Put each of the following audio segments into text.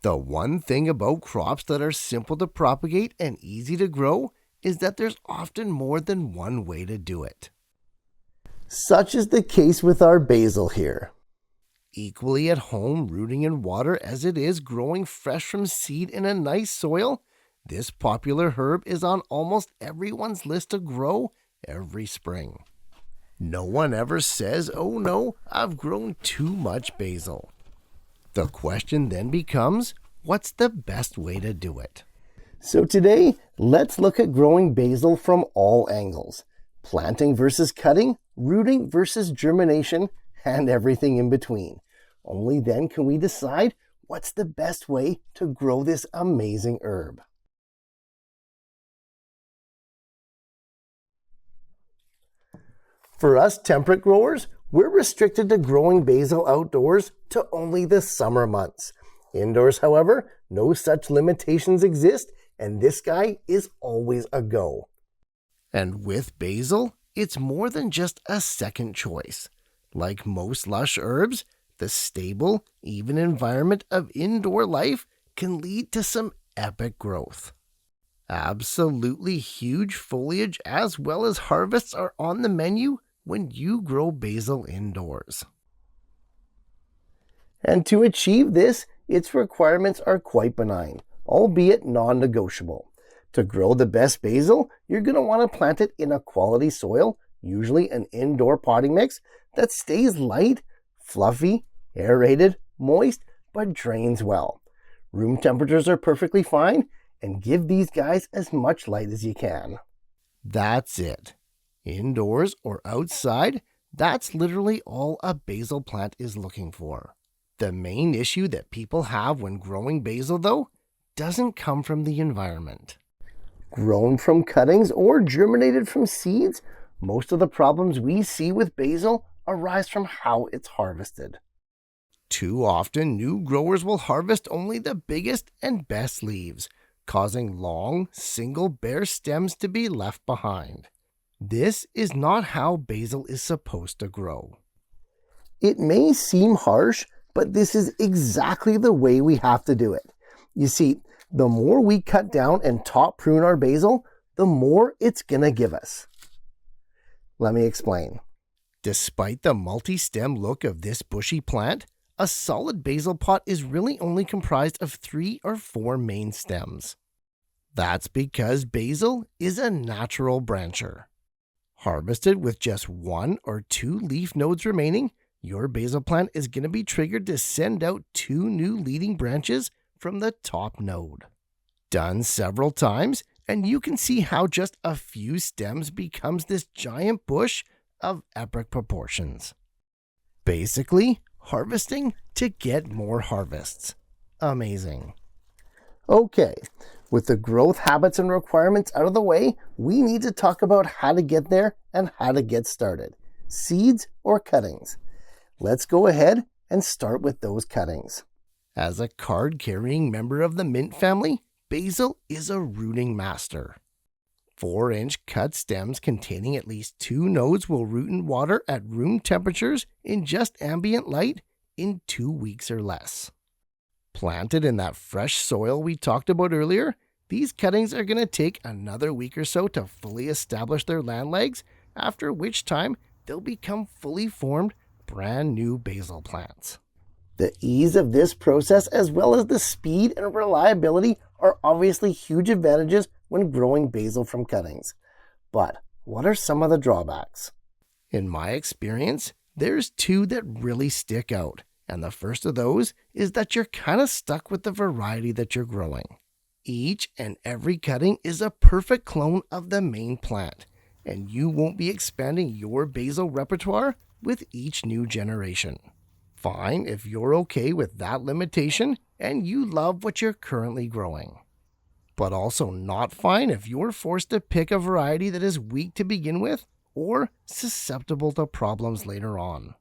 The one thing about crops that are simple to propagate and easy to grow is that there's often more than one way to do it. Such is the case with our basil here. Equally at home rooting in water as it is growing fresh from seed in a nice soil, this popular herb is on almost everyone's list to grow every spring. No one ever says, "Oh no, I've grown too much basil." The question then becomes, what's the best way to do it? So today, let's look at growing basil from all angles. Planting versus cutting, rooting versus germination, and everything in between. Only then can we decide what's the best way to grow this amazing herb. For us temperate growers, we're restricted to growing basil outdoors to only the summer months. Indoors, however, no such limitations exist, and this guy is always a go. And with basil, it's more than just a second choice. Like most lush herbs, the stable, even environment of indoor life can lead to some epic growth. Absolutely huge foliage as well as harvests are on the menu when you grow basil indoors. And to achieve this, its requirements are quite benign, albeit non-negotiable. To grow the best basil, you're going to want to plant it in a quality soil, usually an indoor potting mix that stays light, fluffy, aerated, moist, but drains well. Room temperatures are perfectly fine, and give these guys as much light as you can. That's it. Indoors or outside, that's literally all a basil plant is looking for. The main issue that people have when growing basil, though, doesn't come from the environment. Grown from cuttings or germinated from seeds, most of the problems we see with basil arise from how it's harvested. Too often, new growers will harvest only the biggest and best leaves, causing long, single bare stems to be left behind. This is not how basil is supposed to grow. It may seem harsh, but this is exactly the way we have to do it. You see, the more we cut down and top prune our basil, the more it's gonna give us. Let me explain. Despite the multi-stem look of this bushy plant, a solid basil pot is really only comprised of 3 or 4 main stems. That's because basil is a natural brancher. Harvested with just 1 or 2 leaf nodes remaining, your basil plant is going to be triggered to send out 2 new leading branches from the top node. Done several times, and you can see how just a few stems becomes this giant bush of epic proportions. Basically, harvesting to get more harvests. Amazing. Okay, with the growth habits and requirements out of the way, we need to talk about how to get there and how to get started. Seeds or cuttings? Let's go ahead and start with those cuttings. As a card-carrying member of the mint family, basil is a rooting master. 4-inch cut stems containing at least 2 nodes will root in water at room temperatures in just ambient light in 2 weeks or less. Planted in that fresh soil we talked about earlier, these cuttings are going to take another week or so to fully establish their land legs, after which time they'll become fully formed, brand new basil plants. The ease of this process, as well as the speed and reliability, are obviously huge advantages when growing basil from cuttings. But what are some of the drawbacks? In my experience, there's 2 that really stick out, and the first of those is that you're kind of stuck with the variety that you're growing. Each and every cutting is a perfect clone of the main plant, and you won't be expanding your basil repertoire with each new generation. Fine if you're okay with that limitation and you love what you're currently growing. But also not fine if you're forced to pick a variety that is weak to begin with or susceptible to problems later on.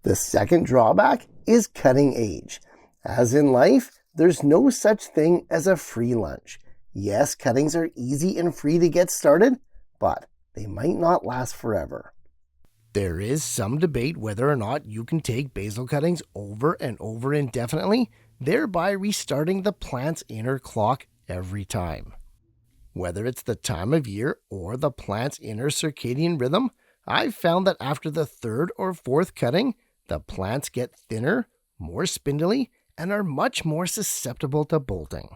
The second drawback is cutting age. As in life, there's no such thing as a free lunch. Yes, cuttings are easy and free to get started, but they might not last forever. There is some debate whether or not you can take basil cuttings over and over indefinitely thereby restarting the plant's inner clock every time. Whether it's the time of year or the plant's inner circadian rhythm, I've found that after the third or fourth cutting, the plants get thinner, more spindly, and are much more susceptible to bolting.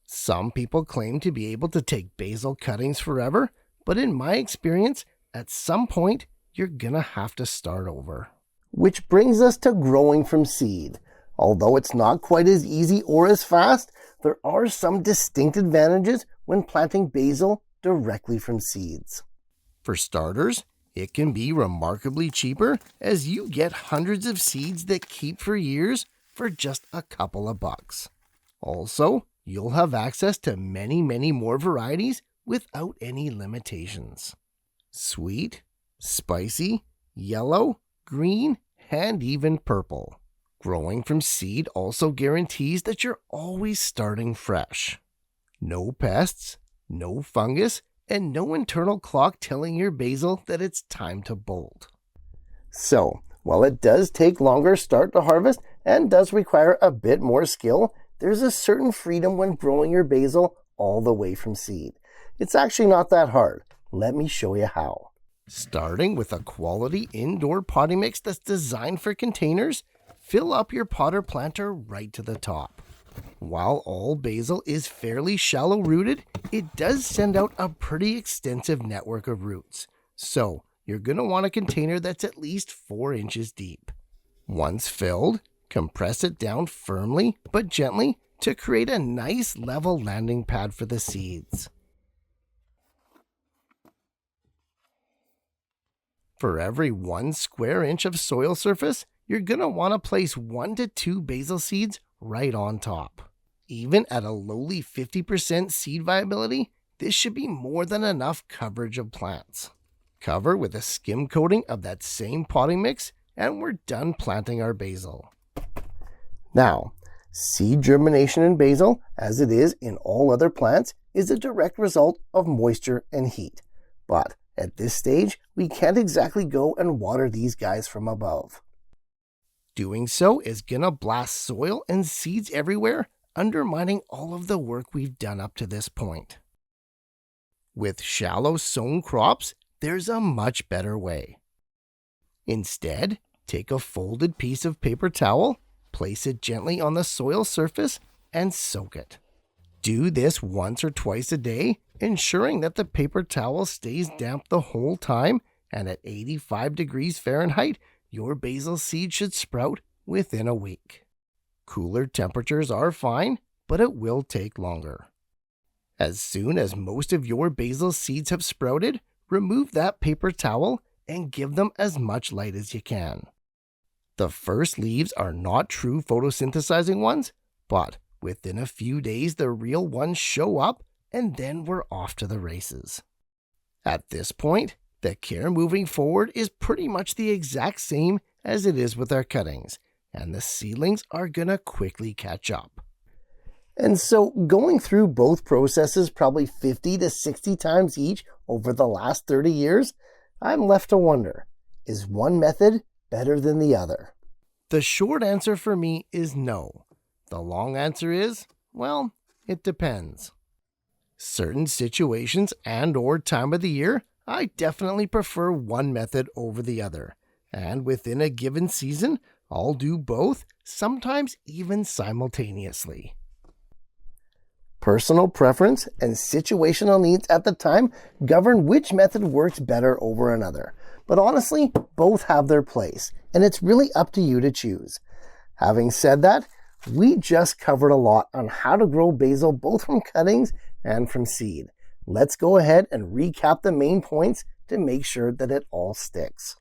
Some people claim to be able to take basil cuttings forever, but in my experience, at some point, you're gonna have to start over. Which brings us to growing from seed. Although it's not quite as easy or as fast, there are some distinct advantages when planting basil directly from seeds. For starters, it can be remarkably cheaper as you get hundreds of seeds that keep for years for just a couple of bucks. Also, you'll have access to many more varieties without any limitations. Sweet, spicy, yellow, green, and even purple. Growing from seed also guarantees that you're always starting fresh. No pests, no fungus, and no internal clock telling your basil that it's time to bolt. So, while it does take longer start to harvest and does require a bit more skill, there's a certain freedom when growing your basil all the way from seed. It's actually not that hard. Let me show you how. Starting with a quality indoor potting mix that's designed for containers, fill up your potter planter right to the top. While all basil is fairly shallow rooted, it does send out a pretty extensive network of roots. So, you're going to want a container that's at least 4 inches deep. Once filled, compress it down firmly but gently to create a nice level landing pad for the seeds. For every 1 square inch of soil surface, you're going to want to place 1 to 2 basil seeds right on top. Even at a lowly 50% seed viability, this should be more than enough coverage of plants. Cover with a skim coating of that same potting mix, and we're done planting our basil. Now, seed germination in basil, as it is in all other plants, is a direct result of moisture and heat. But at this stage, we can't exactly go and water these guys from above. Doing so is gonna blast soil and seeds everywhere, undermining all of the work we've done up to this point. With shallow sown crops, there's a much better way. Instead, take a folded piece of paper towel, place it gently on the soil surface, and soak it. Do this once or twice a day, ensuring that the paper towel stays damp the whole time, and at 85 degrees Fahrenheit, your basil seed should sprout within a week. Cooler temperatures are fine, but it will take longer. As soon as most of your basil seeds have sprouted, remove that paper towel and give them as much light as you can. The first leaves are not true photosynthesizing ones, but within a few days the real ones show up, and then we're off to the races. At this point, the care moving forward is pretty much the exact same as it is with our cuttings, and the seedlings are gonna quickly catch up. And so going through both processes probably 50 to 60 times each over the last 30 years, I'm left to wonder, is one method better than the other? The short answer for me is no. The long answer is, well, it depends. Certain situations and/or time of the year, I definitely prefer one method over the other. And within a given season, I'll do both, sometimes even simultaneously. Personal preference and situational needs at the time govern which method works better over another. But honestly, both have their place, and it's really up to you to choose. Having said that, we just covered a lot on how to grow basil both from cuttings and from seed. Let's go ahead and recap the main points to make sure that it all sticks.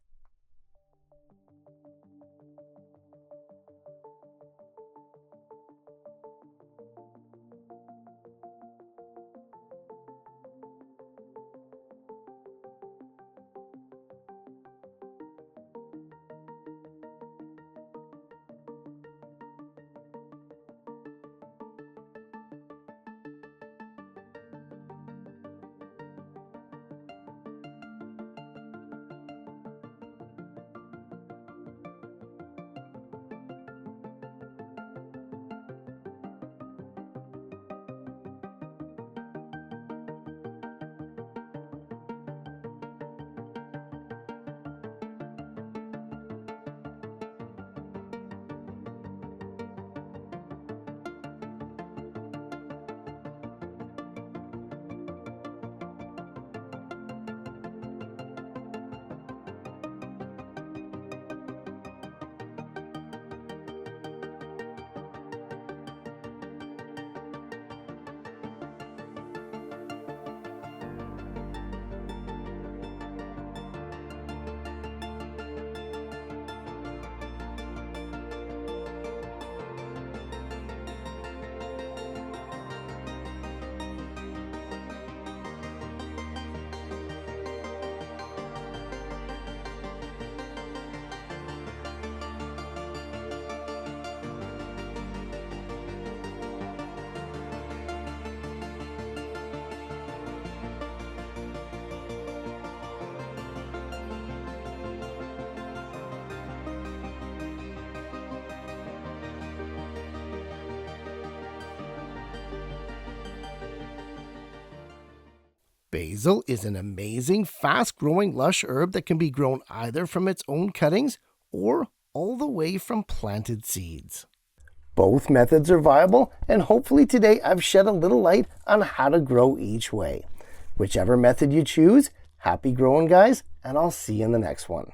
Basil is an amazing, fast-growing lush herb that can be grown either from its own cuttings or all the way from planted seeds. Both methods are viable, and hopefully today I've shed a little light on how to grow each way. Whichever method you choose, happy growing, guys, and I'll see you in the next one.